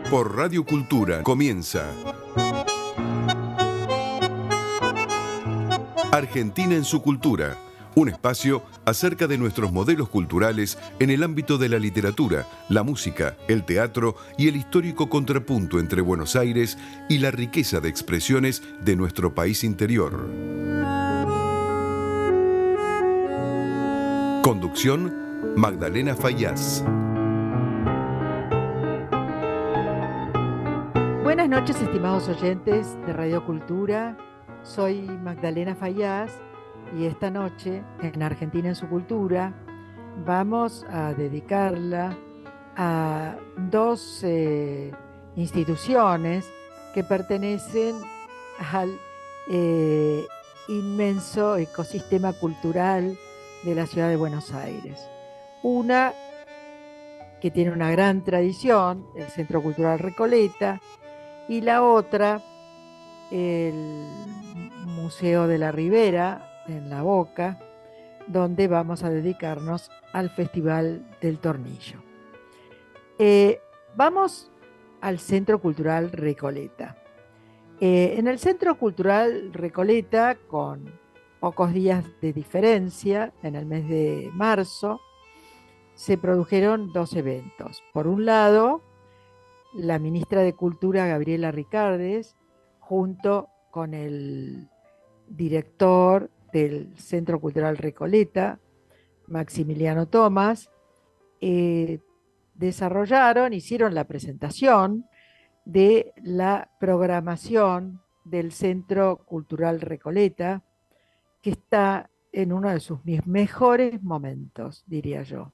Por Radio Cultura comienza Argentina en su cultura, un espacio acerca de nuestros modelos culturales en el ámbito de la literatura, la música, el teatro y el histórico contrapunto entre Buenos Aires y la riqueza de expresiones de nuestro país interior. Conducción, Magdalena Fayaz. Buenas noches, estimados oyentes de Radio Cultura. Soy Magdalena Fayaz y esta noche en Argentina en su cultura vamos a dedicarla a dos instituciones que pertenecen al inmenso ecosistema cultural de la ciudad de Buenos Aires. Una que tiene una gran tradición, el Centro Cultural Recoleta, y la otra, el Museo de la Ribera, en La Boca, donde vamos a dedicarnos al Festival del Tornillo. Vamos al Centro Cultural Recoleta. En el Centro Cultural Recoleta, con pocos días de diferencia, en el mes de marzo, se produjeron dos eventos. Por un lado, la ministra de Cultura, Gabriela Ricardes, junto con el director del Centro Cultural Recoleta, Maximiliano Tomás, hicieron la presentación de la programación del Centro Cultural Recoleta, que está en uno de sus mejores momentos, diría yo.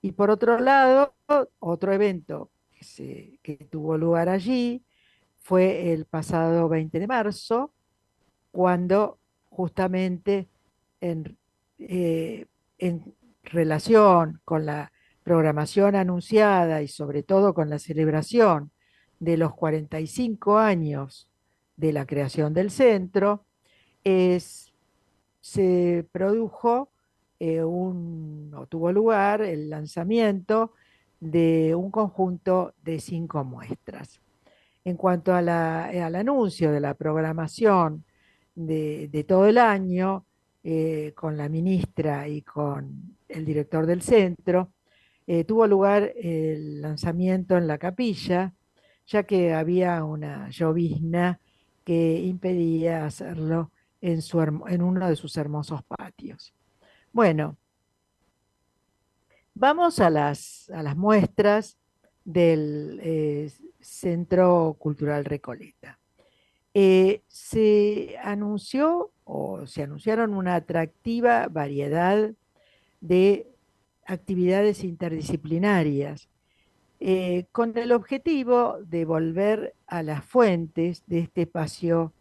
Y por otro lado, otro evento que tuvo lugar allí fue el pasado 20 de marzo, cuando justamente en relación con la programación anunciada y sobre todo con la celebración de los 45 años de la creación del centro, se produjo tuvo lugar el lanzamiento de un conjunto de 5 muestras. En cuanto al anuncio de la programación de todo el año, con la ministra y con el director del centro, tuvo lugar el lanzamiento en la capilla, ya que había una llovizna que impedía hacerlo en uno de sus hermosos patios. Bueno, vamos a las muestras del Centro Cultural Recoleta. Se anunciaron una atractiva variedad de actividades interdisciplinarias, con el objetivo de volver a las fuentes de este espacio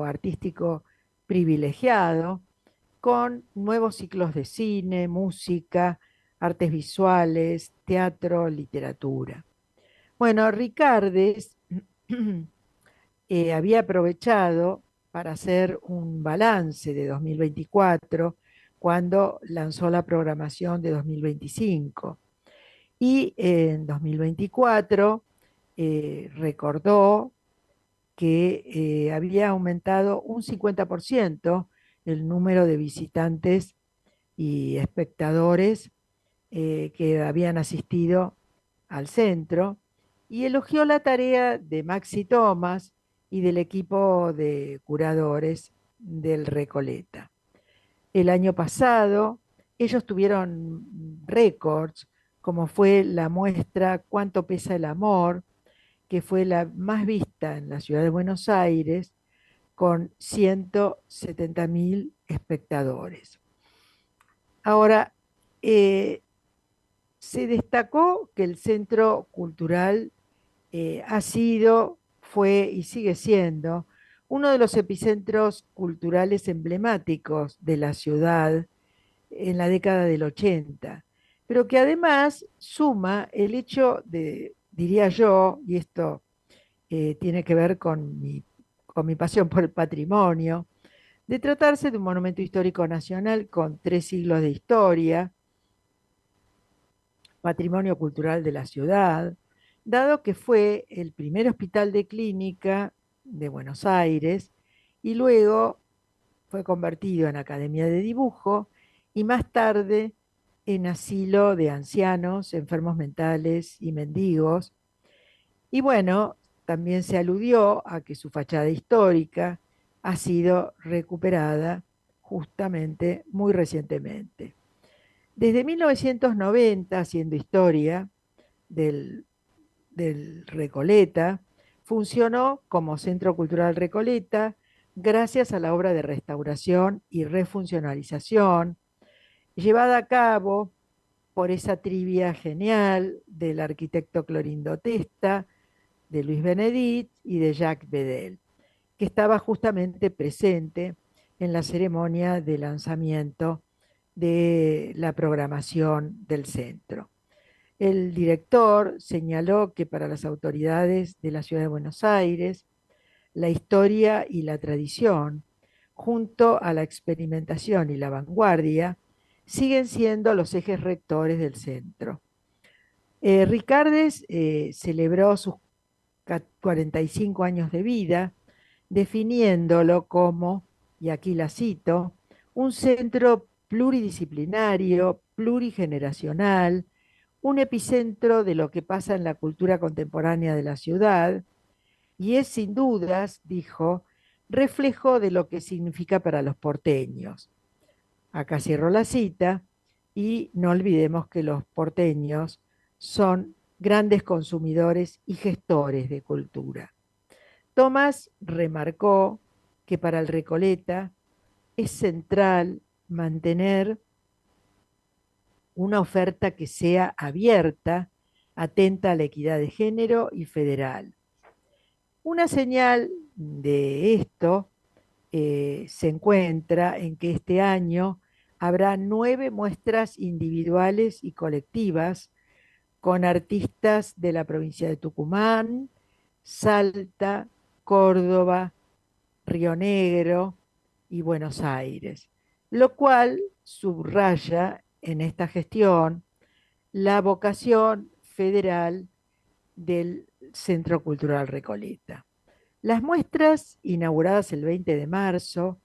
artístico privilegiado, con nuevos ciclos de cine, música, artes visuales, teatro, literatura. Bueno, Ricardes había aprovechado para hacer un balance de 2024 cuando lanzó la programación de 2025. Y en 2024 recordó que había aumentado un 50% el número de visitantes y espectadores que habían asistido al centro, y elogió la tarea de Maxi Thomas y del equipo de curadores del Recoleta. El año pasado ellos tuvieron récords, como fue la muestra Cuánto pesa el amor, que fue la más vista en la ciudad de Buenos Aires, con 170.000 espectadores. Ahora, se destacó que el Centro Cultural fue y sigue siendo uno de los epicentros culturales emblemáticos de la ciudad en la década del 80, pero que además suma el hecho de, diría yo, y esto tiene que ver con mi pasión por el patrimonio, de tratarse de un monumento histórico nacional con 3 siglos de historia, patrimonio cultural de la ciudad, dado que fue el primer hospital de clínica de Buenos Aires y luego fue convertido en academia de dibujo y más tarde en asilo de ancianos, enfermos mentales y mendigos. Y bueno, también se aludió a que su fachada histórica ha sido recuperada justamente muy recientemente. Desde 1990, haciendo historia del, del Recoleta, funcionó como Centro Cultural Recoleta gracias a la obra de restauración y refuncionalización llevada a cabo por esa trivia genial del arquitecto Clorindo Testa, de Luis Benedit y de Jacques Bedel, que estaba justamente presente en la ceremonia de lanzamiento de la programación del centro. El director señaló que para las autoridades de la ciudad de Buenos Aires, la historia y la tradición, junto a la experimentación y la vanguardia, siguen siendo los ejes rectores del centro. Ricardes celebró sus 45 años de vida, definiéndolo como, y aquí la cito, un centro pluridisciplinario, plurigeneracional, un epicentro de lo que pasa en la cultura contemporánea de la ciudad, y es sin dudas, dijo, reflejo de lo que significa para los porteños. Acá cierro la cita y no olvidemos que los porteños son grandes consumidores y gestores de cultura. Tomás remarcó que para el Recoleta es central mantener una oferta que sea abierta, atenta a la equidad de género y federal. Una señal de esto se encuentra en que este año habrá 9 muestras individuales y colectivas con artistas de la provincia de Tucumán, Salta, Córdoba, Río Negro y Buenos Aires, lo cual subraya en esta gestión la vocación federal del Centro Cultural Recoleta. Las muestras, inauguradas el 20 de marzo,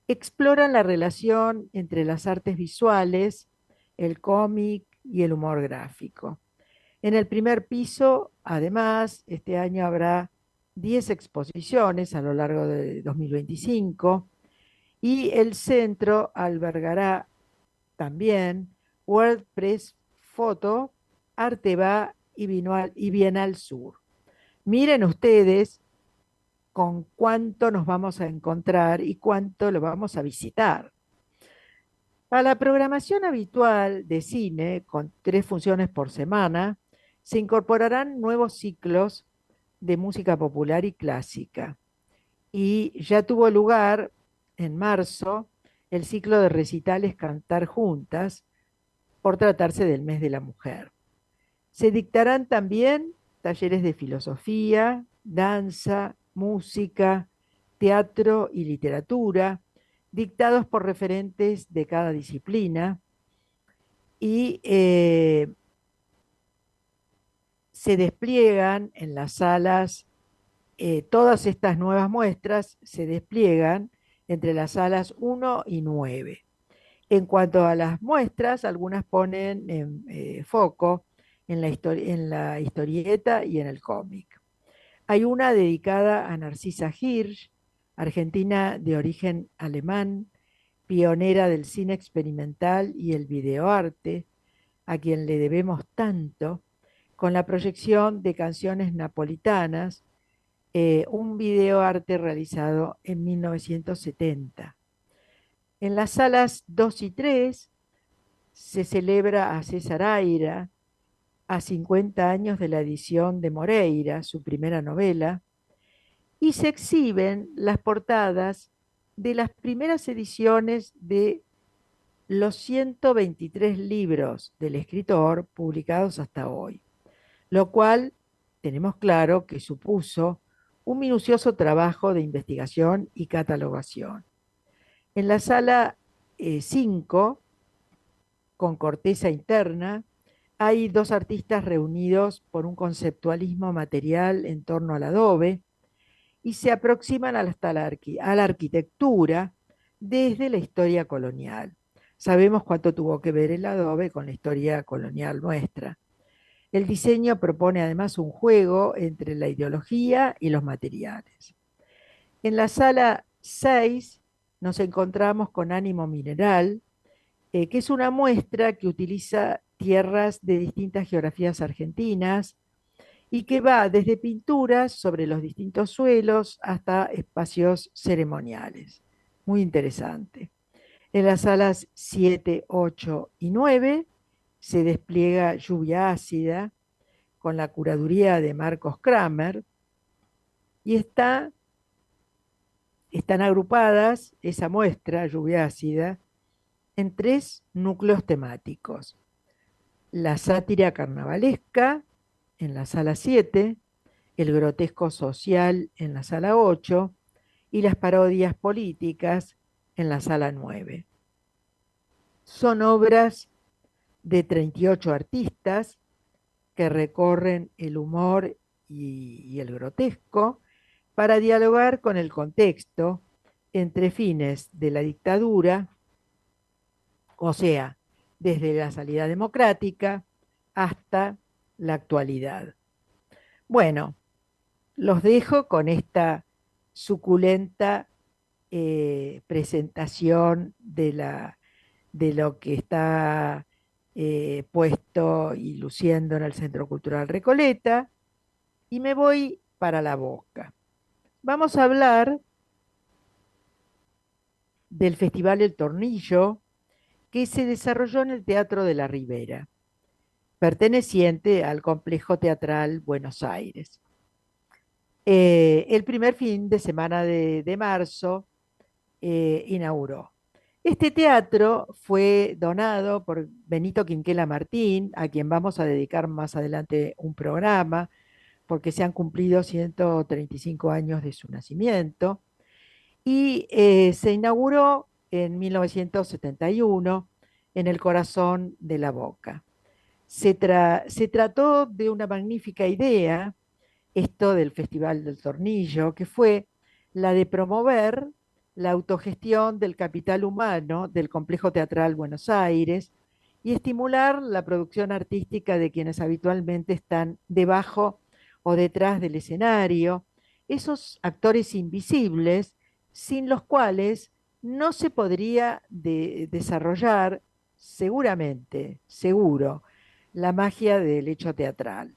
exploran la relación entre las artes visuales, el cómic y el humor gráfico. En el primer piso, además, este año habrá 10 exposiciones a lo largo de 2025 y el centro albergará también World Press Photo, Arteba y Bienal Sur. Miren ustedes con cuánto nos vamos a encontrar y cuánto lo vamos a visitar. A la programación habitual de cine, con 3 funciones por semana, se incorporarán nuevos ciclos de música popular y clásica. Y ya tuvo lugar en marzo el ciclo de recitales Cantar Juntas, por tratarse del mes de la mujer. Se dictarán también talleres de filosofía, danza, música, teatro y literatura, dictados por referentes de cada disciplina, y se despliegan en las salas, todas estas nuevas muestras se despliegan entre las salas 1 y 9. En cuanto a las muestras, algunas ponen en foco en la historieta y en el cómic. Hay una dedicada a Narcisa Hirsch, argentina de origen alemán, pionera del cine experimental y el videoarte, a quien le debemos tanto, con la proyección de canciones napolitanas, un videoarte realizado en 1970. En las salas 2 y 3 se celebra a César Aira, a 50 años de la edición de Moreira, su primera novela, y se exhiben las portadas de las primeras ediciones de los 123 libros del escritor publicados hasta hoy, lo cual tenemos claro que supuso un minucioso trabajo de investigación y catalogación. En la sala 5, con corteza interna, hay dos artistas reunidos por un conceptualismo material en torno al adobe y se aproximan hasta a la arquitectura desde la historia colonial. Sabemos cuánto tuvo que ver el adobe con la historia colonial nuestra. El diseño propone además un juego entre la ideología y los materiales. En la sala 6 nos encontramos con Ánimo Mineral, que es una muestra que utiliza tierras de distintas geografías argentinas y que va desde pinturas sobre los distintos suelos hasta espacios ceremoniales. Muy interesante. En las salas 7, 8 y 9 se despliega Lluvia Ácida con la curaduría de Marcos Kramer y están agrupadas esa muestra, Lluvia Ácida, en tres núcleos temáticos. La sátira carnavalesca en la sala 7, el grotesco social en la sala 8 y las parodias políticas en la sala 9. Son obras de 38 artistas que recorren el humor y el grotesco para dialogar con el contexto entre fines de la dictadura, o sea, desde la salida democrática hasta la actualidad. Bueno, los dejo con esta suculenta presentación de lo que está puesto y luciendo en el Centro Cultural Recoleta y me voy para la Boca. Vamos a hablar del Festival El Tornillo que se desarrolló en el Teatro de la Ribera, perteneciente al Complejo Teatral Buenos Aires. El primer fin de semana de marzo inauguró. Este teatro fue donado por Benito Quinquela Martín, a quien vamos a dedicar más adelante un programa, porque se han cumplido 135 años de su nacimiento, y se inauguró en 1971 en el corazón de la Boca. Se trató de una magnífica idea, esto del Festival del Tornillo, que fue la de promover la autogestión del capital humano del Complejo Teatral Buenos Aires y estimular la producción artística de quienes habitualmente están debajo o detrás del escenario, esos actores invisibles sin los cuales no se podría desarrollar seguramente, seguro, la magia del hecho teatral.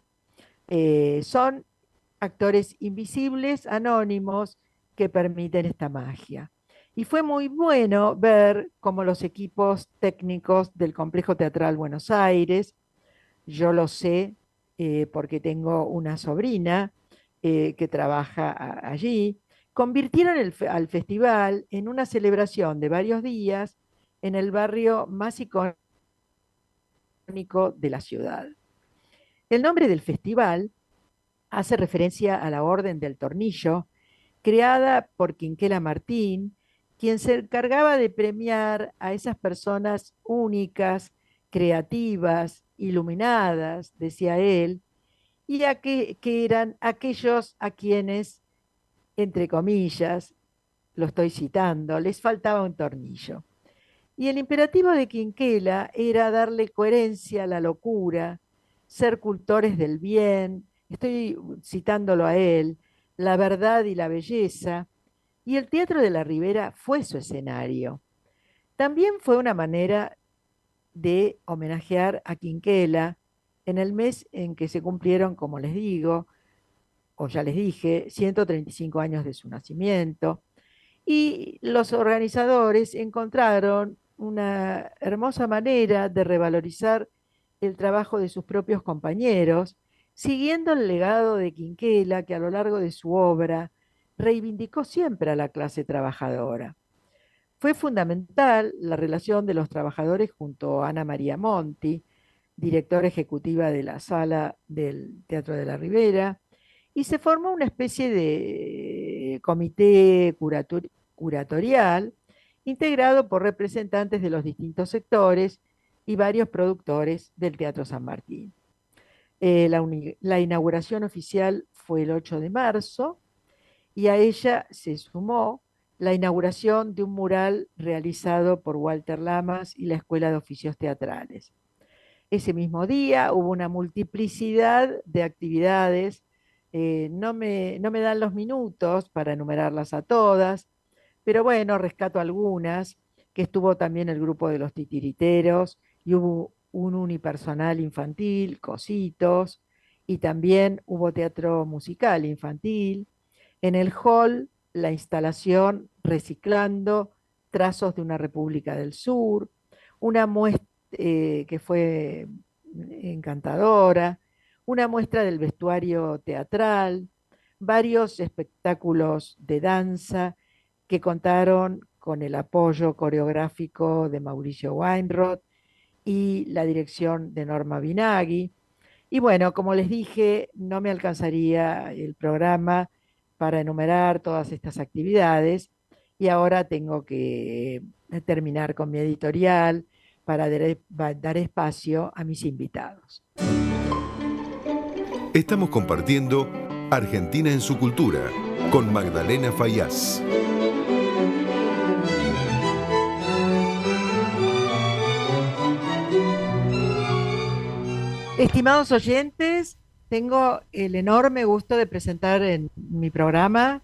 Son actores invisibles, anónimos, que permiten esta magia. Y fue muy bueno ver cómo los equipos técnicos del Complejo Teatral Buenos Aires, yo lo sé porque tengo una sobrina que trabaja allí, convirtieron al festival en una celebración de varios días en el barrio más icónico de la ciudad. El nombre del festival hace referencia a la Orden del Tornillo, creada por Quinquela Martín, quien se encargaba de premiar a esas personas únicas, creativas, iluminadas, decía él, y que eran aquellos a quienes, entre comillas, lo estoy citando, les faltaba un tornillo. Y el imperativo de Quinquela era darle coherencia a la locura, ser cultores del bien, estoy citándolo a él, la verdad y la belleza, y el Teatro de la Ribera fue su escenario. También fue una manera de homenajear a Quinquela en el mes en que se cumplieron, como les digo, o ya les dije, 135 años de su nacimiento, y los organizadores encontraron una hermosa manera de revalorizar el trabajo de sus propios compañeros, siguiendo el legado de Quinquela, que a lo largo de su obra reivindicó siempre a la clase trabajadora. Fue fundamental la relación de los trabajadores junto a Ana María Monti, directora ejecutiva de la sala del Teatro de la Ribera, y se formó una especie de comité curatorial integrado por representantes de los distintos sectores y varios productores del Teatro San Martín. La inauguración oficial fue el 8 de marzo y a ella se sumó la inauguración de un mural realizado por Walter Lamas y la Escuela de Oficios Teatrales. Ese mismo día hubo una multiplicidad de actividades, no me dan los minutos para enumerarlas a todas, pero bueno, rescato algunas, que estuvo también el grupo de los titiriteros y hubo un unipersonal infantil, Cositos, y también hubo teatro musical infantil. En el hall, la instalación Reciclando, Trazos de una República del Sur, una muestra que fue encantadora, una muestra del vestuario teatral, varios espectáculos de danza que contaron con el apoyo coreográfico de Mauricio Weinroth y la dirección de Norma Binaghi. Y bueno, como les dije, no me alcanzaría el programa para enumerar todas estas actividades y ahora tengo que terminar con mi editorial para dar espacio a mis invitados. Estamos compartiendo Argentina en su cultura con Magdalena Fayaz. Estimados oyentes, tengo el enorme gusto de presentar en mi programa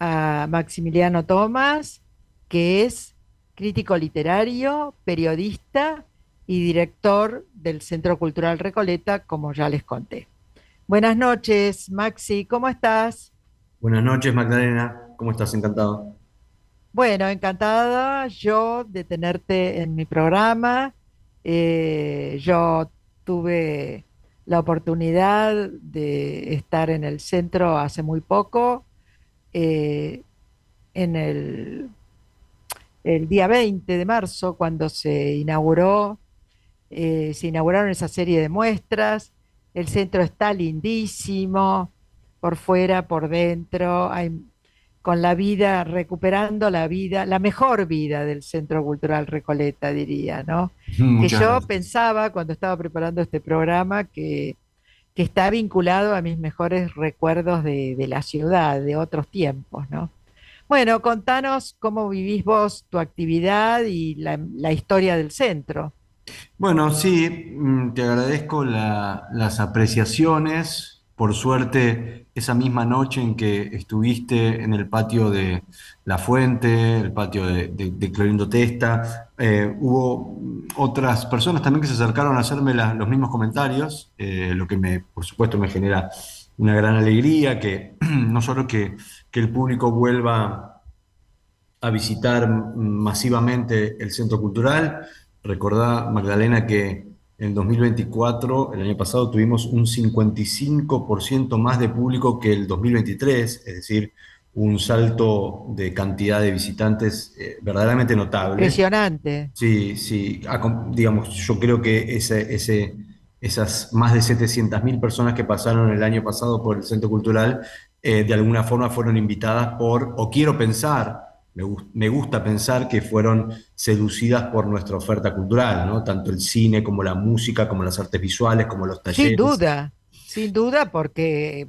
a Maximiliano Tomás, que es crítico literario, periodista y director del Centro Cultural Recoleta, como ya les conté. Buenas noches, Maxi, ¿cómo estás? Buenas noches, Magdalena. ¿Cómo estás? Encantado. Bueno, encantada yo de tenerte en mi programa. Yo tuve la oportunidad de estar en el centro hace muy poco, eh, en el día 20 de marzo, cuando se inauguraron esa serie de muestras. El centro está lindísimo, por fuera, por dentro, con la vida, recuperando la vida, la mejor vida del Centro Cultural Recoleta, diría, ¿no? Que Muchas yo gracias. pensaba cuando estaba preparando este programa que está vinculado a mis mejores recuerdos de la ciudad, de otros tiempos, ¿no? Bueno, contanos cómo vivís vos tu actividad y la historia del centro. Bueno, sí, te agradezco las apreciaciones. Por suerte, esa misma noche en que estuviste en el patio de La Fuente, el patio de Clorindo Testa, hubo otras personas también que se acercaron a hacerme los mismos comentarios, lo que por supuesto, me genera una gran alegría, que no solo que el público vuelva a visitar masivamente el centro cultural. Recordá, Magdalena, que en 2024, el año pasado, tuvimos un 55% más de público que el 2023, es decir, un salto de cantidad de visitantes verdaderamente notable. Impresionante. Sí, sí, digamos, yo creo que esas más de 700.000 personas que pasaron el año pasado por el Centro Cultural, de alguna forma fueron invitadas o quiero pensar, me gusta pensar que fueron seducidas por nuestra oferta cultural, ¿no? Tanto el cine como la música, como las artes visuales, como los talleres. Sin duda, porque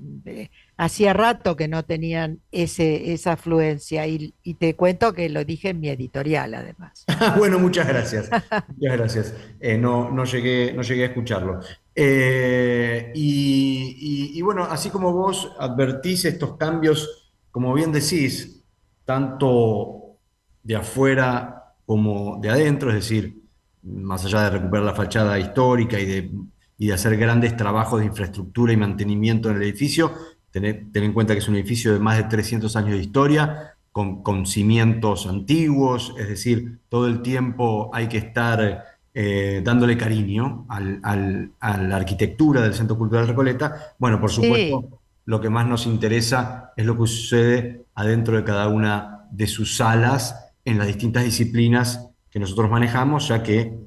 hacía rato que no tenían esa afluencia y te cuento que lo dije en mi editorial además. Bueno, muchas gracias. Muchas gracias. No llegué a escucharlo. Y bueno, así como vos advertís estos cambios, como bien decís, tanto de afuera como de adentro, es decir, más allá de recuperar la fachada histórica y de hacer grandes trabajos de infraestructura y mantenimiento en el edificio, ten en cuenta que es un edificio de más de 300 años de historia, con cimientos antiguos, es decir, todo el tiempo hay que estar dándole cariño a la arquitectura del Centro Cultural Recoleta. Bueno, por Sí, supuesto, lo que más nos interesa es lo que sucede adentro de cada una de sus salas en las distintas disciplinas que nosotros manejamos, ya que,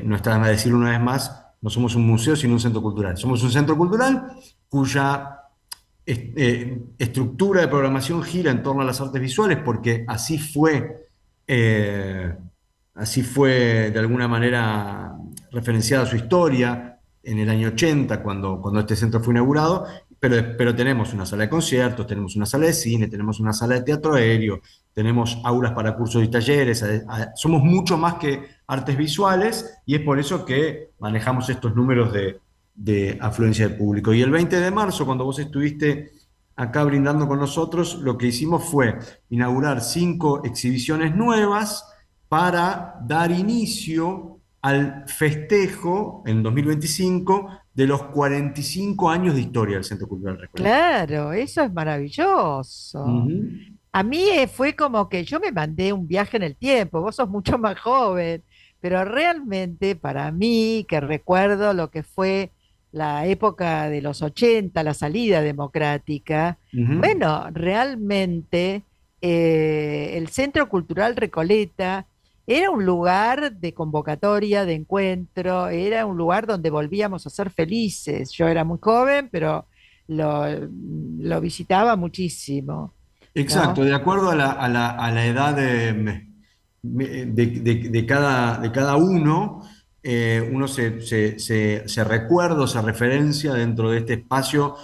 no está de más decirlo una vez más, no somos un museo, sino un centro cultural. Somos un centro cultural cuya estructura de programación gira en torno a las artes visuales, porque eh, así fue de alguna manera referenciada su historia en el año 80, cuando este centro fue inaugurado, pero tenemos una sala de conciertos, tenemos una sala de cine, tenemos una sala de teatro aéreo, tenemos aulas para cursos y talleres, somos mucho más que artes visuales y es por eso que manejamos estos números de afluencia de público. Y el 20 de marzo, cuando vos estuviste acá brindando con nosotros, lo que hicimos fue inaugurar 5 exhibiciones nuevas para dar inicio al festejo en 2025 de los 45 años de historia del Centro Cultural Recoleta. Claro, eso es maravilloso. Ujú. A mí fue como que yo me mandé un viaje en el tiempo, vos sos mucho más joven, pero realmente para mí, que recuerdo lo que fue la época de los 80, la salida democrática, Ujú. bueno, realmente el Centro Cultural Recoleta era un lugar de convocatoria, de encuentro, era un lugar donde volvíamos a ser felices. Yo era muy joven, pero lo, lo visitaba muchísimo, Exacto, ¿no? de acuerdo a la edad de cada uno, uno se recuerda o se referencia dentro de este espacio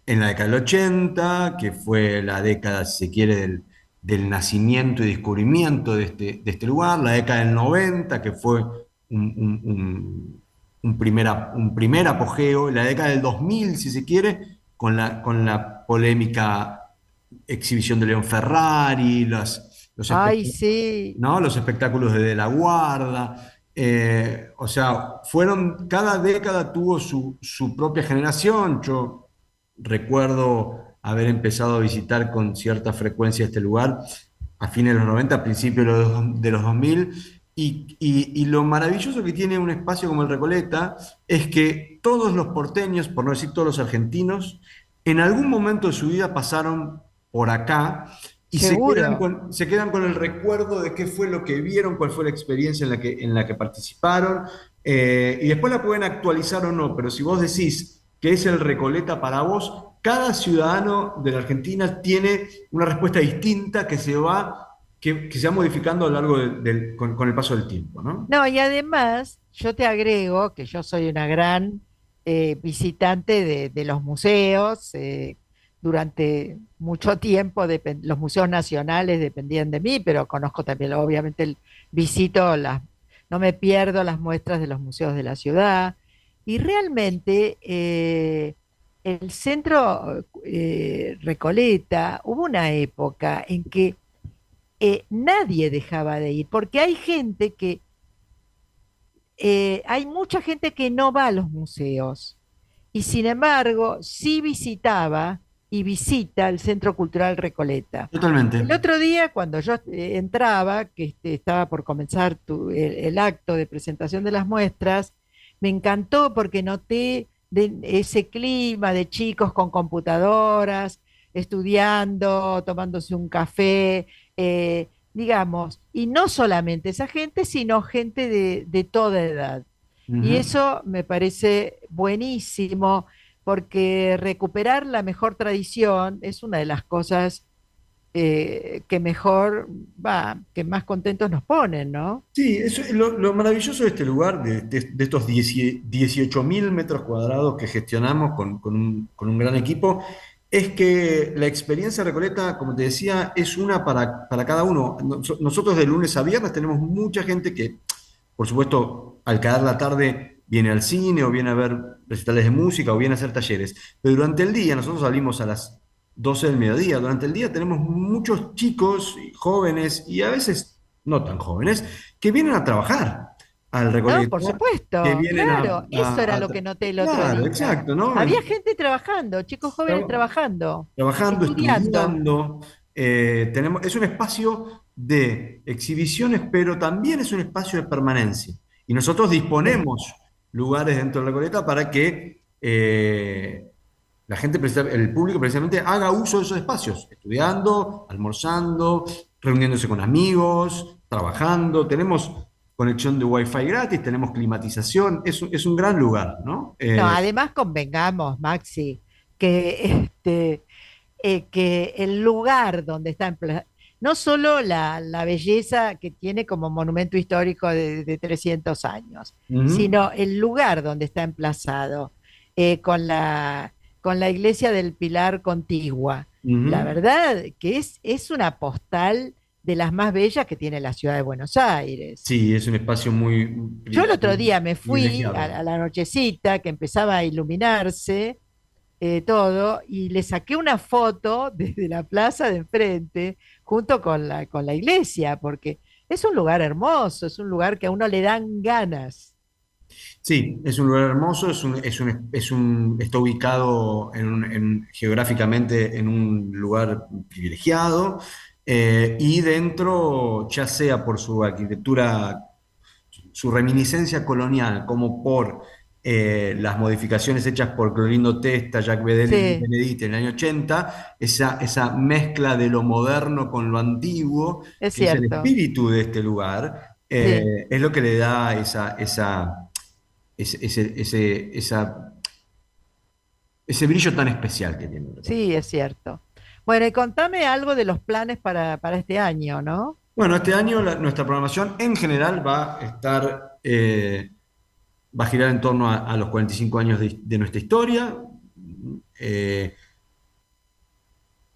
en la década del 80, que fue la década, si se quiere, del nacimiento y descubrimiento de este lugar, la década del 90, que fue un primer apogeo, la década del 2000, si se quiere, con la polémica exhibición de León Ferrari, Ay, sí. ¿no? Los espectáculos de la Guarda. O sea, cada década tuvo su propia generación. Yo recuerdo haber empezado a visitar con cierta frecuencia este lugar a fines de los 90, a principios de los 2000. Y lo maravilloso que tiene un espacio como el Recoleta es que todos los porteños, por no decir todos los argentinos, en algún momento de su vida pasaron por acá y se quedan Seguro. con el recuerdo de qué fue lo que vieron, cuál fue la experiencia en la que participaron, y después la pueden actualizar o no, pero si vos decís que es el Recoleta para vos, cada ciudadano de la Argentina tiene una respuesta distinta que se va modificando a lo largo con el paso del tiempo, ¿no? No, y además yo te agrego que yo soy una gran visitante de los museos. Durante mucho tiempo los museos nacionales dependían de mí, pero conozco también, obviamente, visito no me pierdo las muestras de los museos de la ciudad. Y realmente el centro Recoleta, hubo una época en que nadie dejaba de ir, porque hay mucha gente que no va a los museos y sin embargo sí visitaba y visita el Centro Cultural Recoleta. Totalmente. El otro día, cuando yo entraba, que estaba por comenzar el acto de presentación de las muestras, me encantó porque noté ese clima de chicos con computadoras, estudiando, tomándose un café, digamos, y no solamente esa gente, sino gente de toda edad. Y Ujú. eso me parece buenísimo porque recuperar la mejor tradición es una de las cosas que mejor va, que más contentos nos ponen, ¿no? Sí, eso es lo maravilloso de este lugar, de estos 18.000 metros cuadrados que gestionamos con un gran equipo, es que la experiencia Recoleta, como te decía, es una para cada uno. Nosotros de lunes a viernes tenemos mucha gente que, por supuesto, al caer la tarde viene al cine o viene a ver recitales de música o viene a hacer talleres. Pero durante el día, nosotros salimos a las 12 del mediodía. Durante el día tenemos muchos chicos y jóvenes y a veces no tan jóvenes que vienen a trabajar al No, por Recoleta, que supuesto, vienen claro, eso era lo que noté el otro Claro, día. exacto, ¿no? Había gente trabajando, chicos jóvenes Traba- trabajando, Trabajando, estudiando. estudiando. Es un espacio de exhibiciones, pero también es un espacio de permanencia. Y nosotros Sí. disponemos lugares dentro de la Recoleta para que la gente, el público precisamente haga uso de esos espacios, estudiando, almorzando, reuniéndose con amigos, trabajando. Tenemos conexión de Wi-Fi gratis, tenemos climatización, es un gran lugar, ¿no? No, además convengamos, Maxi, que, que el lugar donde está no solo la belleza que tiene como monumento histórico de 300 años, Ujú, sino el lugar donde está emplazado, con con la iglesia del Pilar contigua. La ujú. verdad que es una postal de las más bellas que tiene la ciudad de Buenos Aires. Sí, es un espacio muy Yo el otro día me fui privilegiado. a la nochecita que empezaba a iluminarse, todo, y le saqué una foto desde la plaza de enfrente, junto con con la iglesia, porque es un lugar hermoso, es un lugar que a uno le dan ganas. Sí, es un lugar hermoso, está ubicado geográficamente en un lugar privilegiado, y dentro, ya sea por su arquitectura, su reminiscencia colonial, como por las modificaciones hechas por Clorindo Testa, Jacques Sí, Benedict en el año 80, esa mezcla de lo moderno con lo antiguo, es que es el cierto, espíritu de este lugar, sí, es lo que le da ese brillo tan especial que tiene. sí, es cierto. Bueno, y contame algo de los planes para este año, ¿no? Bueno, este año nuestra programación en general va a girar en torno a los 45 años de nuestra historia. Eh,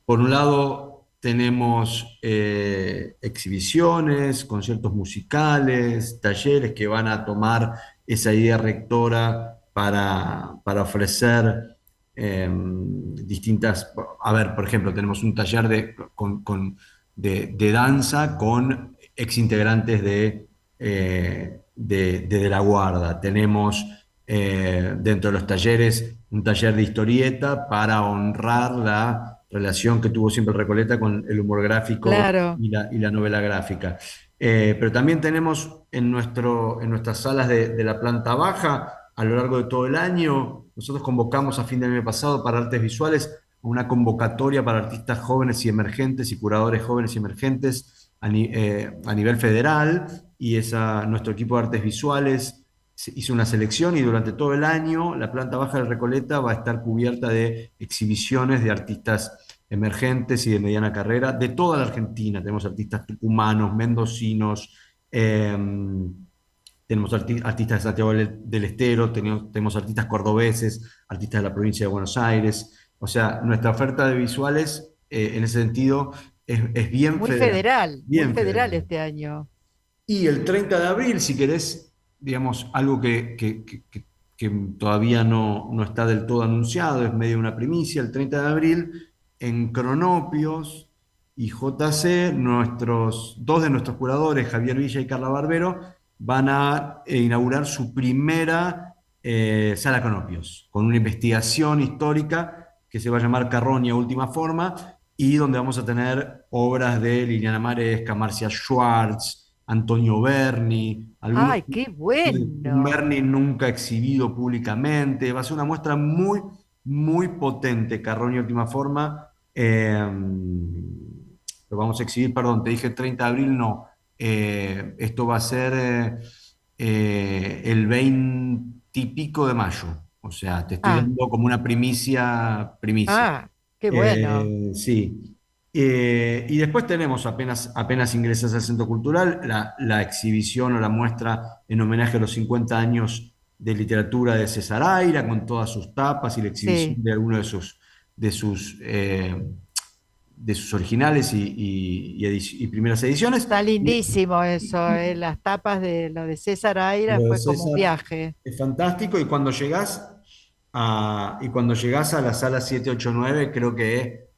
por un lado, tenemos exhibiciones, conciertos musicales, talleres que van a tomar esa idea rectora para ofrecer distintas. A ver, por ejemplo, tenemos un taller de danza con exintegrantes de la Guarda. Tenemos dentro de los talleres un taller de historieta para honrar la relación que tuvo siempre Recoleta con el humor gráfico Claro, y la novela gráfica. Pero también tenemos en nuestras salas de la planta baja, a lo largo de todo el año, nosotros convocamos a fin del año pasado para artes visuales una convocatoria para artistas jóvenes y emergentes y curadores jóvenes y emergentes a nivel federal, y nuestro equipo de artes visuales hizo una selección, y durante todo el año la planta baja de Recoleta va a estar cubierta de exhibiciones de artistas emergentes y de mediana carrera de toda la Argentina. Tenemos artistas tucumanos, mendocinos, tenemos artistas de Santiago del Estero, tenemos artistas cordobeses, artistas de la provincia de Buenos Aires. O sea, nuestra oferta de visuales, en ese sentido, es muy bien federal federal. este año. Y el 30 de abril, si querés, digamos, algo que todavía no está del todo anunciado, es medio una primicia, el 30 de abril, en Cronopios y JC, dos de nuestros curadores, Javier Villa y Carla Barbero, van a inaugurar su primera sala Cronopios, con una investigación histórica que se va a llamar Carroña Última Forma, y donde vamos a tener obras de Liliana Maresca, Marcia Schwartz, Antonio Berni, algunos, ¡Ay, qué un bueno! Berni nunca exhibido públicamente. Va a ser una muestra muy, muy potente, Carroña Última Forma. Lo vamos a exhibir, perdón, te dije 30 de abril, no. Esto va a ser el 20 y pico de mayo. O sea, te estoy Ah, dando como una primicia, primicia. ah, qué bueno. Sí. Y después tenemos, apenas ingresas al Centro Cultural, la exhibición o la muestra en homenaje a los 50 años de literatura de César Aira, con todas sus tapas, y la exhibición Sí, de algunos de sus, de sus originales y primeras ediciones. está Y lindísimo eso, las tapas de lo de César Aira lo de fue como un César viaje. es fantástico, y cuando llegás a la sala 789, creo que,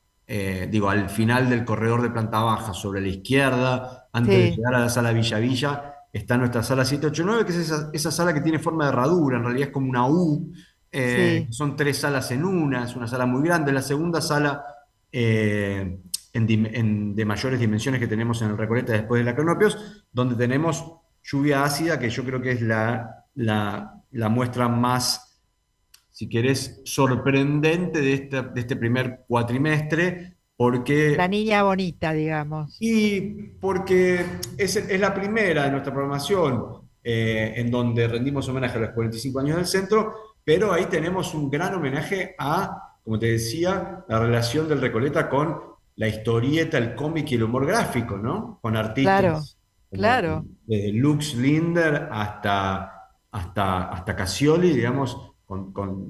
digo, al final del corredor de planta baja, sobre la izquierda, antes de Sí, llegar a la sala Villa Villa, está nuestra sala 789, que es esa sala que tiene forma de herradura, en realidad es como una U. sí. Son tres salas en una, es una sala muy grande. La segunda sala, de mayores dimensiones que tenemos en el Recoleta después de la Cronopios, donde tenemos Lluvia Ácida, que yo creo que es la muestra más, si querés, sorprendente de este primer cuatrimestre, La porque, niña bonita, digamos. porque es la primera de nuestra programación, en donde rendimos homenaje a los 45 años del centro, pero ahí tenemos un gran homenaje a, como te decía, la relación del Recoleta con la historieta, el cómic y el humor gráfico, ¿no? Con Claro, artistas como claro. desde Lux Linder hasta Cassioli, digamos,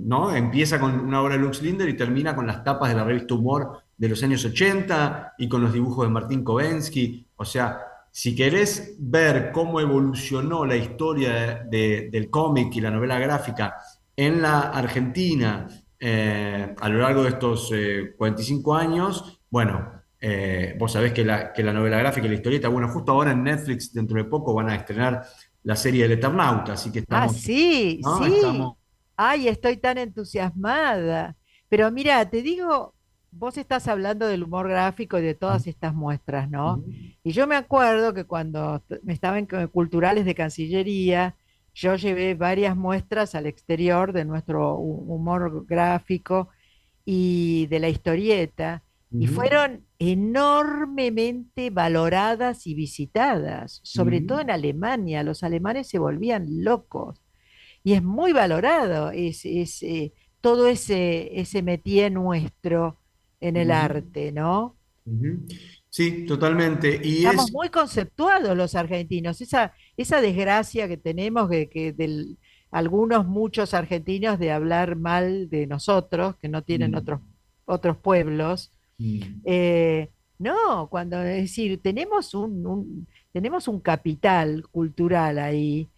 ¿no? Empieza con una obra de Lux Linder y termina con las tapas de la revista Humor de los años 80 y con los dibujos de Martín Kovensky. O sea, si querés ver cómo evolucionó la historia del cómic y la novela gráfica en la Argentina a lo largo de estos 45 años, bueno, vos sabés que la novela gráfica y la historieta, bueno, justo ahora en Netflix, dentro de poco, van a estrenar la serie del Eternauta, así que Ah, estamos, sí, ¿no? sí. Estamos. Ay, estoy tan entusiasmada. Pero mira, te digo, vos estás hablando del humor gráfico y de todas estas muestras, ¿no? Ujú, Y yo me acuerdo que cuando estaba en culturales de Cancillería, yo llevé varias muestras al exterior de nuestro humor gráfico y de la historieta, y ujú, fueron enormemente valoradas y visitadas, sobre todo ujú, en Alemania. Los alemanes se volvían locos y es muy valorado todo ese métier nuestro en el ujú, arte, ¿no? ujú. Sí, totalmente. Y Estamos es, muy conceptuados los argentinos. Esa desgracia que tenemos, algunos, muchos argentinos, de hablar mal de nosotros, que no tienen mm, otros pueblos. mm. eh, no, cuando, es decir, tenemos un capital cultural ahí.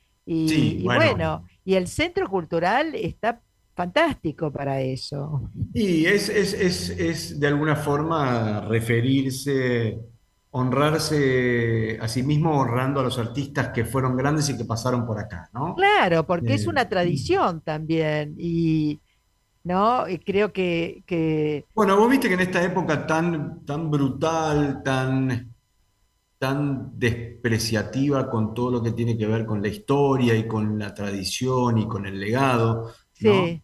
Sí, Y bueno. bueno, y el centro cultural está fantástico para eso. Y es de alguna forma referirse, honrarse a sí mismo, honrando a los artistas que fueron grandes y que pasaron por acá, ¿no? Claro, porque es Eh, una tradición también. Y ¿no? Y creo que bueno, vos viste que en esta época tan brutal, tan despreciativa con todo lo que tiene que ver con la historia y con la tradición y con el legado, ¿no? sí,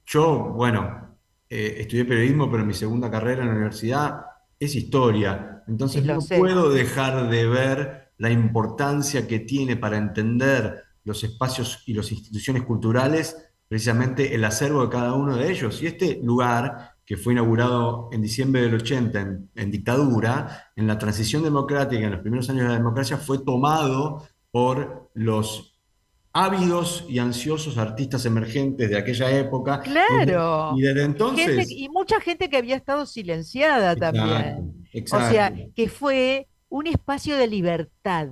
Yo, bueno, estudié periodismo, pero mi segunda carrera en la universidad es historia, sí entonces lo no sé. puedo dejar de ver la importancia que tiene para entender los espacios y las instituciones culturales, precisamente el acervo de cada uno de ellos. Y este lugar, que fue inaugurado en diciembre del 80 en dictadura, en la transición democrática, en los primeros años de la democracia, fue tomado por los ávidos y ansiosos artistas emergentes de aquella época. Y Claro. desde Y gente, entonces, y mucha gente que había estado silenciada exacto, también. O sea, exacto, que fue un espacio de libertad.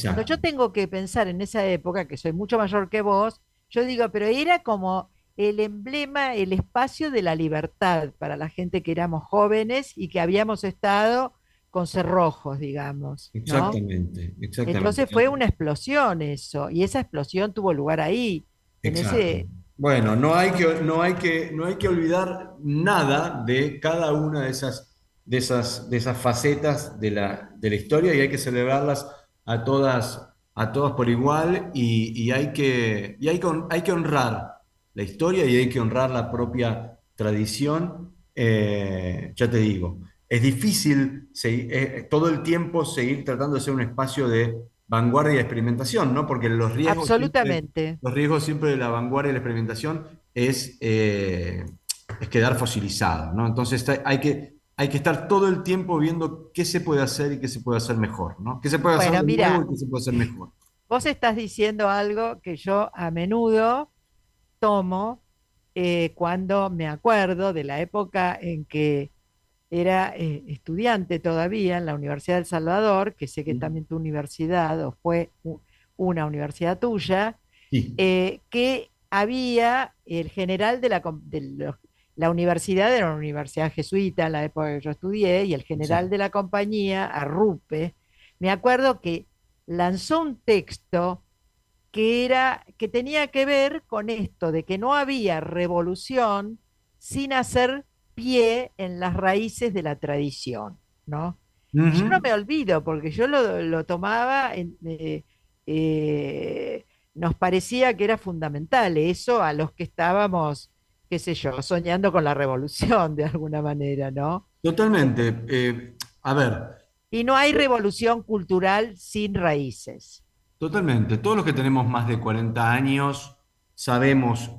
Cuando exacto. yo tengo que pensar en esa época, que soy mucho mayor que vos, yo digo, pero era como el emblema, el espacio de la libertad para la gente que éramos jóvenes y que habíamos estado con cerrojos, digamos, ¿no? Exactamente, exactamente. Entonces fue una explosión eso, y esa explosión tuvo lugar ahí, en Exacto. ese. Bueno, no hay que olvidar nada de cada una de esas facetas de la historia y hay que celebrarlas a todas por igual hay que honrar la historia y hay que honrar la propia tradición. Ya te digo, es difícil todo el tiempo seguir tratando de ser un espacio de vanguardia y experimentación, ¿no? Porque Absolutamente. los riesgos siempre de la vanguardia y la experimentación es quedar fosilizado, ¿no? Entonces hay que estar todo el tiempo viendo qué se puede hacer y qué se puede hacer mejor, ¿no? ¿Qué se puede hacer Bueno, de nuevo y mira, qué se puede hacer mejor? vos estás diciendo algo que yo a menudo tomo cuando me acuerdo de la época en que era estudiante todavía en la Universidad del Salvador, que sé que también tu universidad o fue una universidad tuya, Sí, que había el general la universidad, era una universidad jesuita en la época que yo estudié, y el general exacto. de la compañía, Arrupe, me acuerdo que lanzó un texto que tenía que ver con esto, de que no había revolución sin hacer pie en las raíces de la tradición, ¿no? Y yo no Ujú. me olvido, porque yo lo tomaba, nos parecía que era fundamental eso a los que estábamos, qué sé yo, soñando con la revolución de alguna manera, ¿no? Totalmente. A ver, Y no hay revolución cultural sin raíces. totalmente. Todos los que tenemos más de 40 años sabemos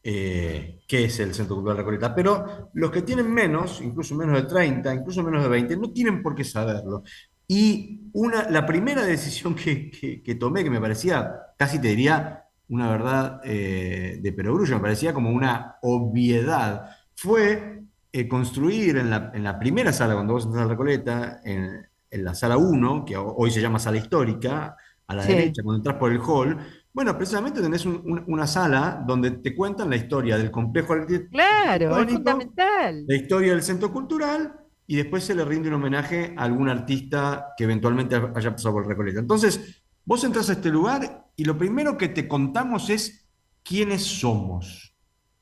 qué es el Centro Cultural Recoleta, pero los que tienen menos, incluso menos de 30, incluso menos de 20, no tienen por qué saberlo. Y la primera decisión que tomé, que me parecía, casi te diría, una verdad de perogrullo, me parecía como una obviedad, fue construir en la primera sala, cuando vos entras a Recoleta, en la sala uno, que hoy se llama sala histórica, a la Sí, derecha, cuando entras por el hall, bueno, precisamente tenés una sala donde te cuentan la historia del complejo claro, es arquitectónico, fundamental. la historia del centro cultural, y después se le rinde un homenaje a algún artista que eventualmente haya pasado por Recoleta. Entonces, vos entras a este lugar y lo primero que te contamos es quiénes somos.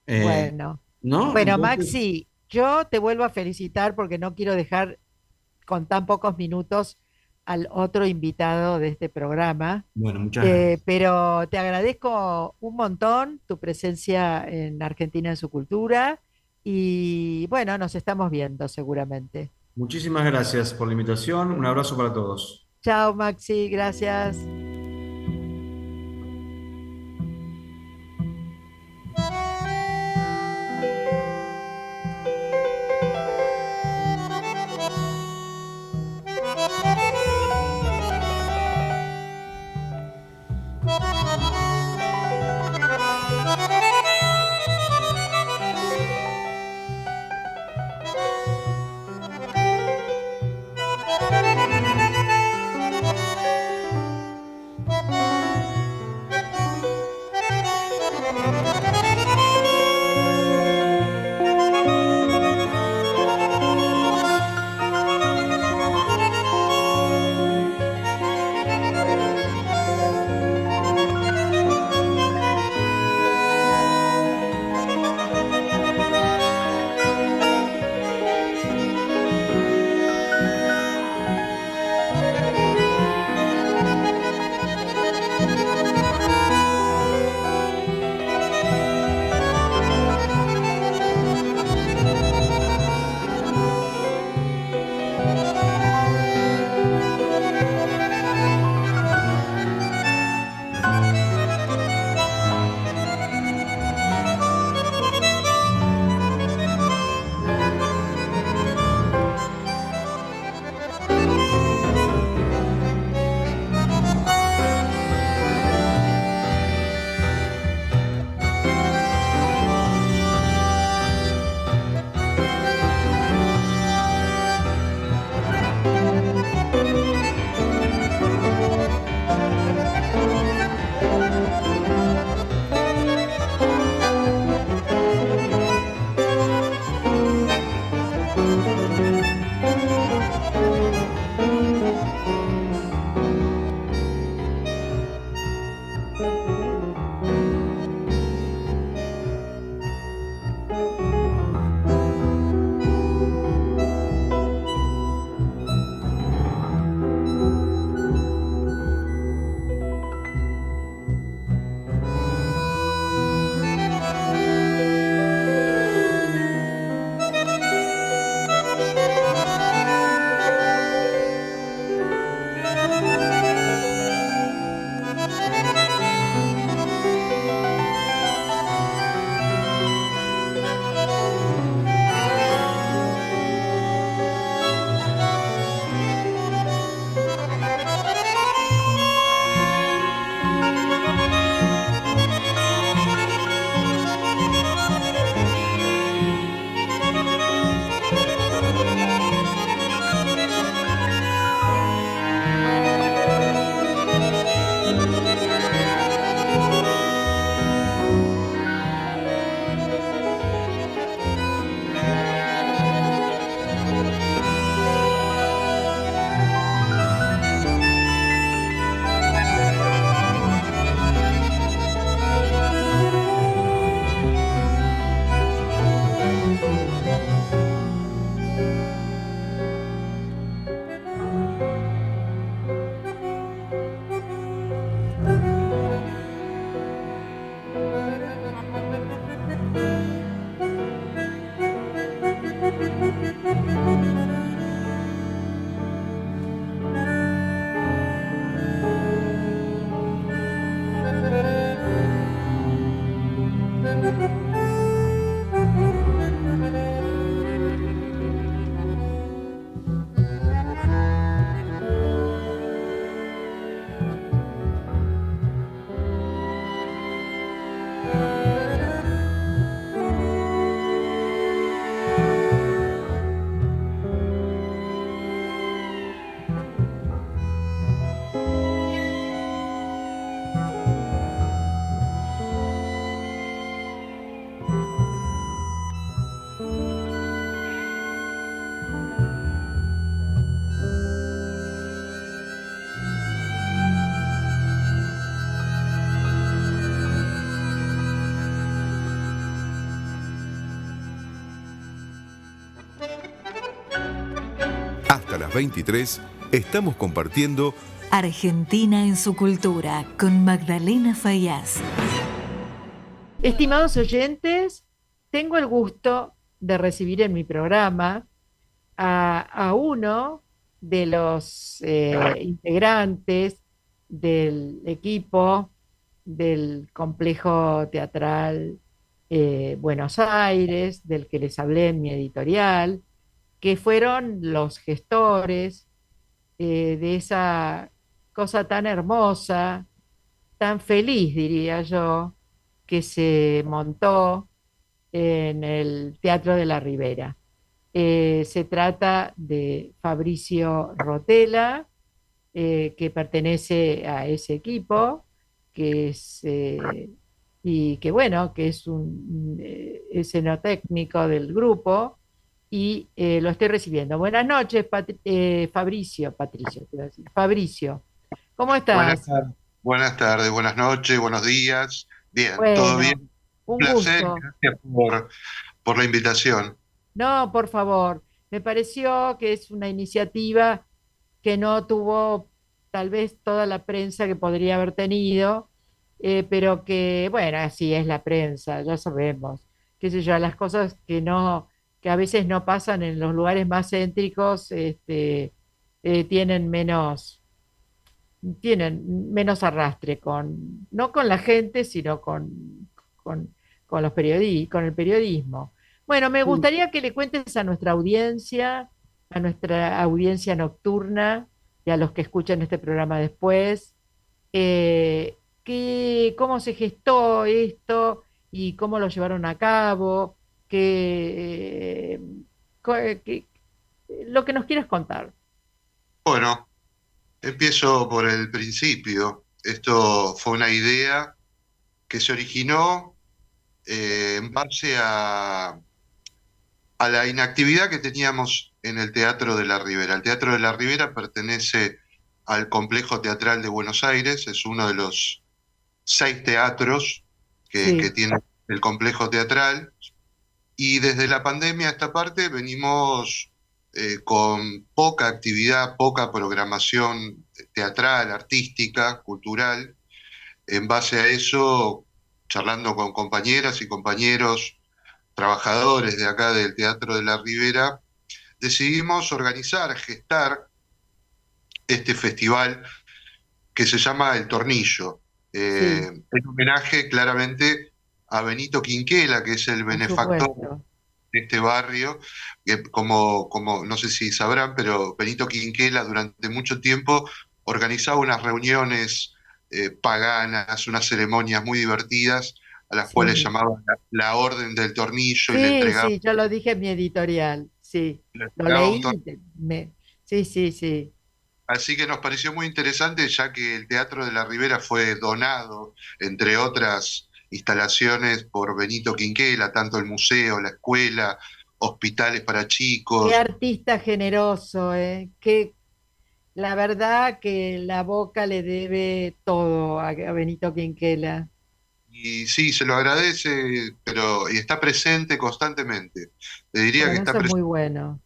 Eh, Bueno, ¿No? bueno, Entonces, Maxi, yo te vuelvo a felicitar porque no quiero dejar con tan pocos minutos al otro invitado de este programa, bueno, muchas gracias. pero te agradezco un montón tu presencia en Argentina en su cultura y bueno, nos estamos viendo seguramente. Muchísimas gracias por la invitación. Un abrazo para todos. Chao, Maxi, gracias. las 23 estamos compartiendo Argentina en su cultura con Magdalena Fayaz. Estimados oyentes, tengo el gusto de recibir en mi programa a uno de los integrantes del equipo del Complejo Teatral Buenos Aires, del que les hablé en mi editorial, que fueron los gestores de esa cosa tan hermosa, tan feliz, diría yo, que se montó en el Teatro de la Ribera. Se trata de Fabricio Rotella, que pertenece a ese equipo, que es, y que bueno, que es un escenotécnico del grupo, y lo estoy recibiendo. Buenas noches, Fabricio, Patricio, quiero decir. Fabricio, ¿cómo Buenas estás? tardes, buenas tardes, buenas noches, buenos días. Bien, todo Bueno, bien. Un un placer, gusto. gracias por la invitación. No, por favor, me pareció que es una iniciativa que no tuvo tal vez toda la prensa que podría haber tenido, pero que, bueno, así es la prensa, ya sabemos, qué sé yo, las cosas que a veces no pasan en los lugares más céntricos, tienen menos arrastre no con la gente, sino con, con con el periodismo. Bueno, me Sí. gustaría que le cuentes a nuestra audiencia nocturna y a los que escuchan este programa después, cómo se gestó esto y cómo lo llevaron a cabo, co- que- lo que nos quieras contar. Bueno, empiezo por el principio. Esto fue una idea que se originó en base a la inactividad que teníamos en el Teatro de la Ribera. El Teatro de la Ribera pertenece al Complejo Teatral de Buenos Aires, es uno de los 6 teatros que Sí, tiene el complejo teatral. Y desde la pandemia a esta parte venimos con poca actividad, poca programación teatral, artística, cultural. En base a eso, charlando con compañeras y compañeros trabajadores de acá del Teatro de la Ribera, decidimos organizar, gestar este festival que se llama El Tornillo, sí, en homenaje claramente a Benito Quinquela, que es el por benefactor supuesto. de este barrio, que como no sé si sabrán, pero Benito Quinquela durante mucho tiempo organizaba unas reuniones paganas, unas ceremonias muy divertidas, a las cuales Sí, llamaban la Orden del Tornillo y sí, sí, yo lo dije en mi editorial, sí, le lo entregaba un leí, tornillo. sí, sí, sí, Así que nos pareció muy interesante, ya que el Teatro de la Ribera fue donado, entre otras instalaciones, por Benito Quinquela, tanto el museo, la escuela, hospitales para qué chicos. artista generoso, que la verdad que la Boca le debe todo a Benito Quinquela. Y sí, se lo agradece, pero y está presente constantemente. Le diría que Bueno, está eso es muy presente. bueno.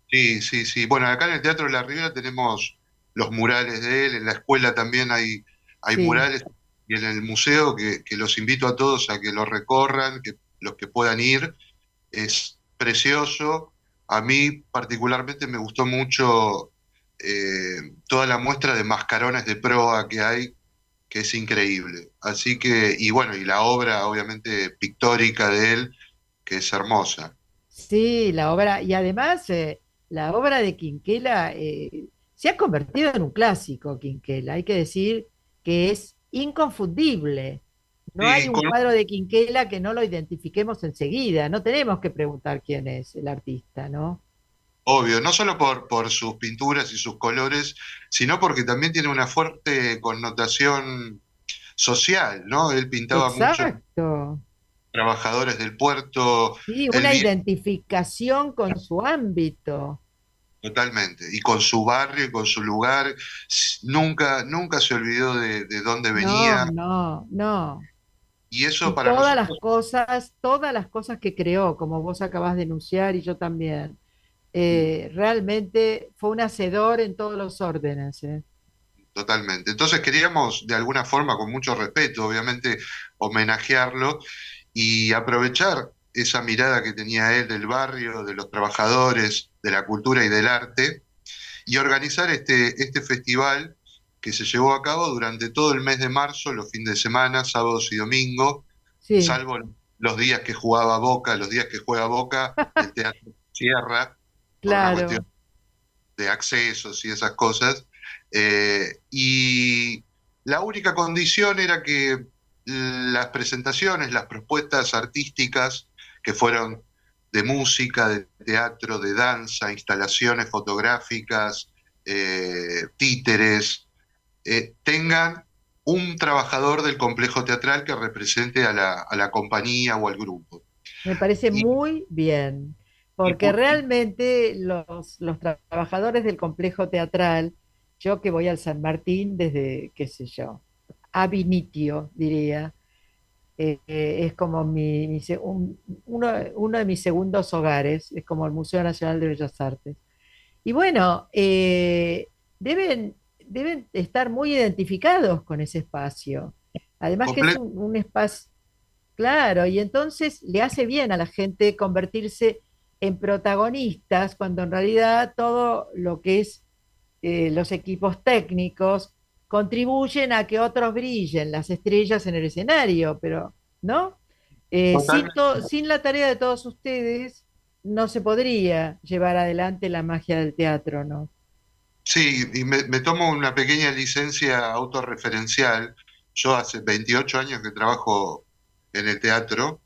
Sí, sí, sí. Bueno, acá en el Teatro de la Ribera tenemos los murales de él, en la escuela también hay Sí, murales, y en el museo que los invito a todos a que lo recorran, que los que puedan ir. Es precioso. A mí particularmente me gustó mucho toda la muestra de mascarones de proa que hay, que es increíble. Así que, y bueno, y la obra obviamente pictórica de él, que es hermosa. sí, la obra, y además la obra de Quinquela se ha convertido en un clásico, Quinquela. Hay que decir que es inconfundible. No hay Sí, un cuadro de Quinquela que no lo identifiquemos enseguida. No tenemos que preguntar quién es el artista, ¿no? obvio, no solo por sus pinturas y sus colores, sino porque también tiene una fuerte connotación social, ¿no? Él pintaba mucho Exacto. trabajadores del puerto, Sí, él una vio identificación con su ámbito. totalmente, y con su barrio y con su lugar, nunca se olvidó de dónde No, venía, no, no. y eso Y para nosotros, todas las cosas que creó, como vos acabás de denunciar y yo también. Realmente fue un hacedor en todos los órdenes. Totalmente. Entonces queríamos, de alguna forma, con mucho respeto, obviamente, homenajearlo y aprovechar esa mirada que tenía él del barrio, de los trabajadores, de la cultura y del arte, y organizar este festival que se llevó a cabo durante todo el mes de marzo, los fines de semana, sábados y domingos, Sí, salvo los días que jugaba Boca, los días que juega Boca, el teatro cierra por una cuestión claro. de accesos y esas cosas. Y la única condición era que las presentaciones, las propuestas artísticas que fueron de música, de teatro, de danza, instalaciones fotográficas, títeres, tengan un trabajador del complejo teatral que represente a la compañía o al grupo. Me parece Y, muy bien, y porque pu- realmente los trabajadores del complejo teatral, yo que voy al San Martín desde, qué sé yo, ab initio, diría, es como uno de mis segundos hogares, es como el Museo Nacional de Bellas Artes. Y bueno, deben estar muy identificados con ese espacio. Además que es comple- un espacio, claro, y entonces le hace bien a la gente convertirse en protagonistas cuando en realidad todo lo que es los equipos técnicos contribuyen a que otros brillen, las estrellas en el escenario, pero ¿no? Totalmente. Sin la tarea de todos ustedes no se podría llevar adelante la magia del teatro, ¿no? Sí, y me tomo una pequeña licencia autorreferencial. Yo hace 28 años que trabajo en el teatro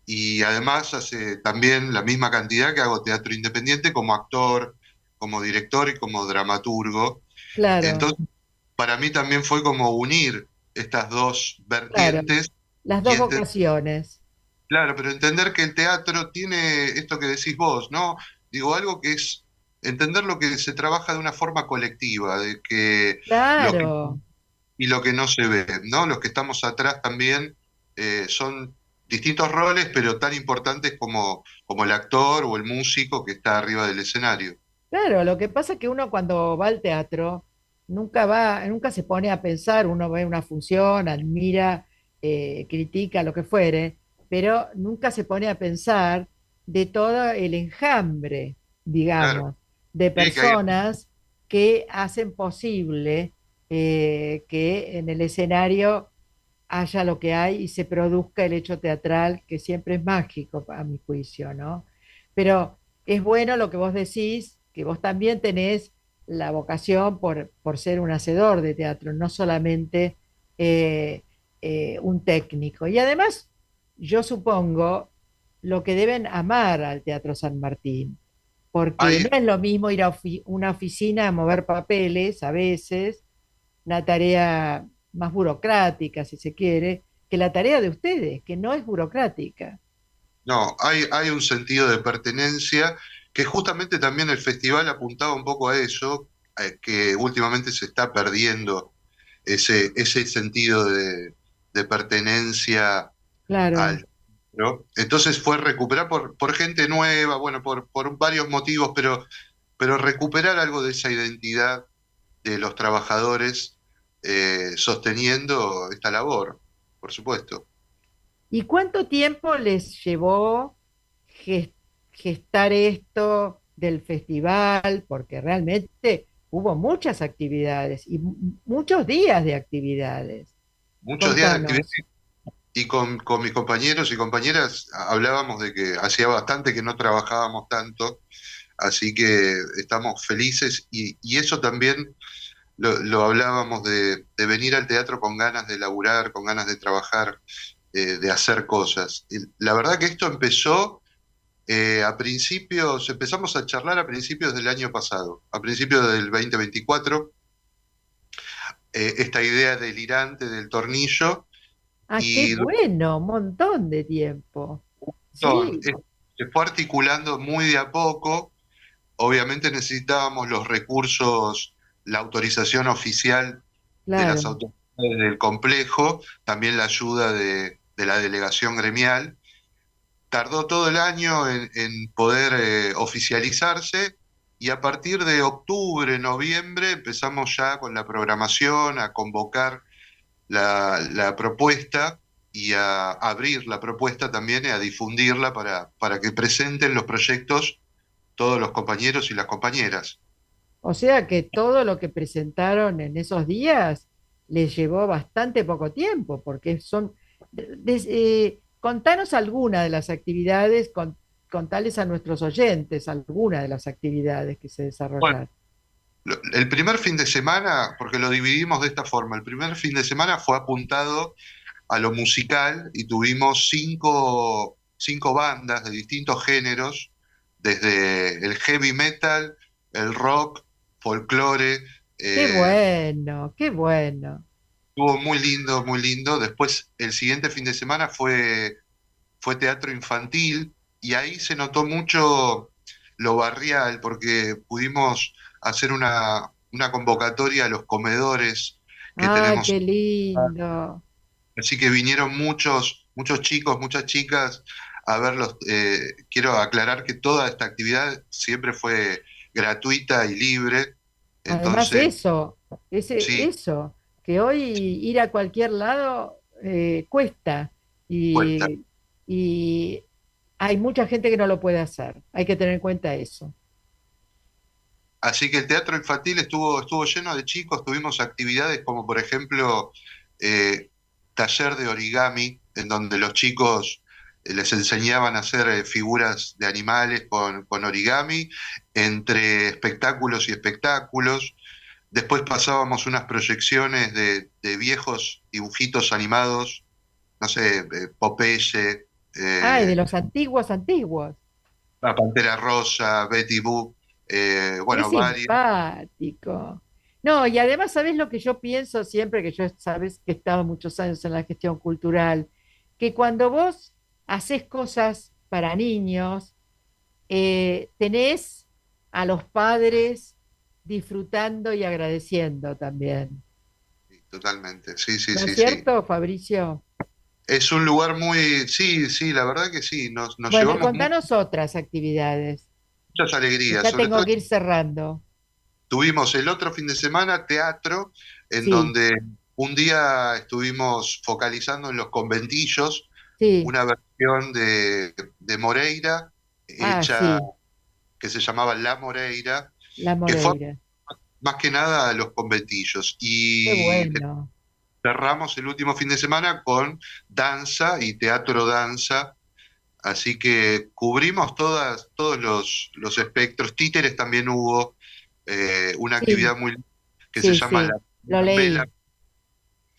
y además hace también la misma cantidad que hago teatro independiente como actor, como director y como dramaturgo. Claro, Entonces, para mí también fue como unir estas dos claro, vertientes las y dos vocaciones. claro, pero entender que el teatro tiene esto que decís vos, ¿no? Digo, algo que es entender lo que se trabaja de una forma colectiva, de que lo que Claro. y lo que no se ve, ¿no? Los que estamos atrás también son distintos roles, pero tan importantes como el actor o el músico que está arriba del escenario. Claro, lo que pasa es que uno cuando va al teatro nunca se pone a pensar, uno ve una función, admira, critica, lo que fuere, pero nunca se pone a pensar de todo el enjambre, Claro, digamos, de sí, que hay, personas que hacen posible que en el escenario haya lo que hay y se produzca el hecho teatral, que siempre es mágico a mi juicio, ¿no? Pero es bueno lo que vos decís, que vos también tenés la vocación por ser un hacedor de teatro, no solamente eh, un técnico. Y además, yo supongo lo que deben amar al Teatro San Martín, porque no hay, es lo mismo ir a una oficina a mover papeles a veces, una tarea más burocrática, si se quiere, que la tarea de ustedes, que no es burocrática. no, hay un sentido de pertenencia que justamente también el festival apuntaba un poco a eso, que últimamente se está perdiendo ese sentido de pertenencia Claro. al, ¿no? Entonces fue recuperar por gente nueva, bueno, por varios motivos, pero recuperar algo de esa identidad de los trabajadores sosteniendo esta labor, por supuesto. ¿Y cuánto tiempo les llevó ges- gestar esto del festival? Porque realmente hubo muchas actividades y muchos días de actividades. Muchos días de actividad Contanos. y con mis compañeros y compañeras hablábamos de que hacía bastante que no trabajábamos tanto, así que estamos felices y eso también lo hablábamos de venir al teatro con ganas de laburar, con ganas de trabajar, de hacer cosas. Y la verdad que esto empezó a principios, empezamos a charlar a principios del año pasado, a principios del 2024, esta idea delirante del tornillo Ah, qué y bueno, un montón de tiempo. Son, Sí, se fue articulando muy de a poco. Obviamente necesitábamos los recursos, la autorización oficial de las claro. autoridades del complejo, también la ayuda de la delegación gremial. tardó todo el año en poder oficializarse y a partir de octubre, noviembre empezamos ya con la programación, a convocar la propuesta y a abrir la propuesta también y a difundirla para que presenten los proyectos todos los compañeros y las compañeras. O sea que todo lo que presentaron en esos días les llevó bastante poco tiempo, porque contanos alguna de las actividades, contales a nuestros oyentes alguna de las actividades que se Bueno, desarrollaron. el primer fin de semana, porque lo dividimos de esta forma, el primer fin de semana fue apuntado a lo musical y tuvimos cinco bandas de distintos géneros, desde el heavy metal, el rock, folclore. Qué eh, bueno, qué bueno. Estuvo muy lindo, muy lindo. Después, el siguiente fin de semana fue teatro infantil y ahí se notó mucho lo barrial, porque pudimos hacer una convocatoria a los comedores que Ah, tenemos. qué lindo. Así que vinieron muchos chicos, muchas chicas a verlos. Quiero aclarar que toda esta actividad siempre fue gratuita y libre. Además, Entonces, sí, eso, que hoy ir a cualquier lado cuesta cuesta. y hay mucha gente que no lo puede hacer. Hay que tener en cuenta eso. Así que el teatro infantil estuvo lleno de chicos. Tuvimos actividades como, por ejemplo, eh, taller de origami, en donde los chicos les enseñaban a hacer figuras de animales con origami, entre espectáculos y espectáculos. Después pasábamos unas proyecciones de viejos dibujitos animados, no sé, Popeye, Ay, de eh, los antiguos, antiguos. La Pantera Rosa, Betty Boop, Qué bueno, varios. simpático. No, y además, ¿sabes lo que yo pienso siempre? Que yo, sabes que he estado muchos años en la gestión cultural, que cuando vos haces cosas para niños, tenés a los padres disfrutando y agradeciendo también. Totalmente, sí, sí, ¿No es sí, sí. cierto, Fabricio? Es un lugar muy, sí, sí, la verdad que sí, nos Bueno, y llevamos contanos otras actividades, muchas que alegrías, ya sobre tengo todo que ir cerrando. tuvimos el otro fin de semana teatro, en Sí, donde un día estuvimos focalizando en los conventillos, sí, una versión de Moreira, ah, hecha, sí, que se llamaba La Moreira, la que fue Moreira. más que nada a los conventillos. Qué Y bueno. cerramos el último fin de semana con danza y teatro danza. Así que cubrimos todos los espectros. Títeres también hubo, una Sí, actividad muy que se sí, llama sí, lo la vela, leí,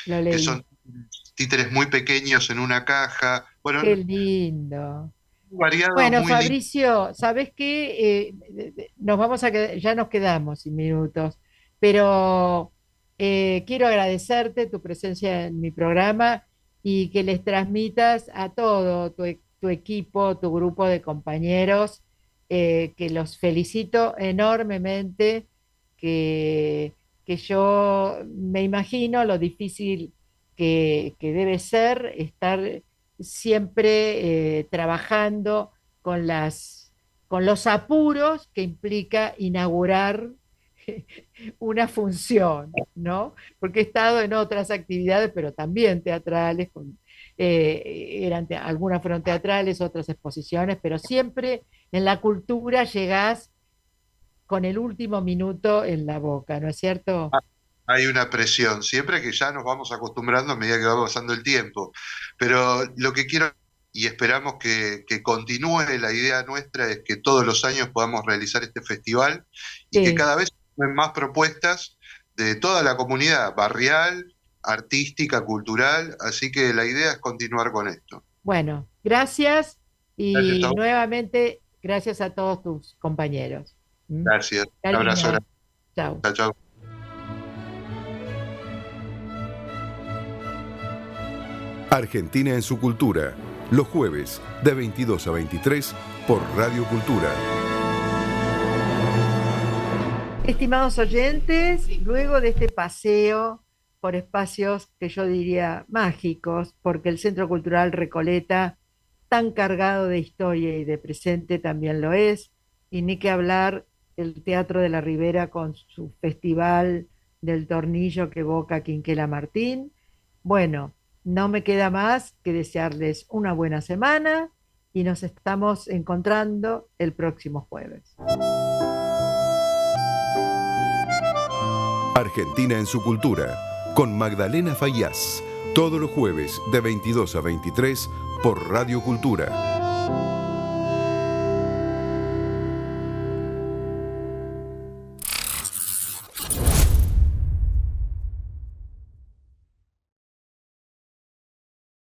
lo que leí. son títeres muy pequeños en una caja. Qué Bueno, lindo. muy variado, Bueno, muy lindo. Fabricio, ¿sabés qué? Nos vamos a ya nos quedamos sin minutos, pero quiero agradecerte tu presencia en mi programa y que les transmitas a todo tu equipo, tu grupo de compañeros, que los felicito enormemente, que, que yo me imagino lo difícil que debe ser estar siempre trabajando con con los apuros que implica inaugurar una función, ¿no? Porque he estado en otras actividades, pero también teatrales, algunas fueron teatrales, otras exposiciones, pero siempre en la cultura llegás con el último minuto en la boca, ¿no es cierto? Hay una presión, siempre que ya nos vamos acostumbrando a medida que va pasando el tiempo. Pero lo que quiero y esperamos que continúe la idea nuestra es que todos los años podamos realizar este festival y que Sí. cada vez hay más propuestas de toda la comunidad barrial, artística, cultural. Así que la idea es continuar con esto. Bueno, gracias Gracias a y vos. nuevamente gracias a todos tus compañeros. ¿Mm? Gracias. Un abrazo Cariño, grande. chao. Chao, chao. Argentina en su cultura, los jueves de 22 a 23 por Radio Cultura. Estimados oyentes, luego de este paseo por espacios que yo diría mágicos, porque el Centro Cultural Recoleta tan cargado de historia y de presente también lo es, y ni que hablar el Teatro de la Ribera con su festival del tornillo que evoca Quinquela Martín. Bueno, no me queda más que desearles una buena semana y nos estamos encontrando el próximo jueves. Argentina en su cultura, con Magdalena Faíaz, todos los jueves de 22 a 23 por Radio Cultura.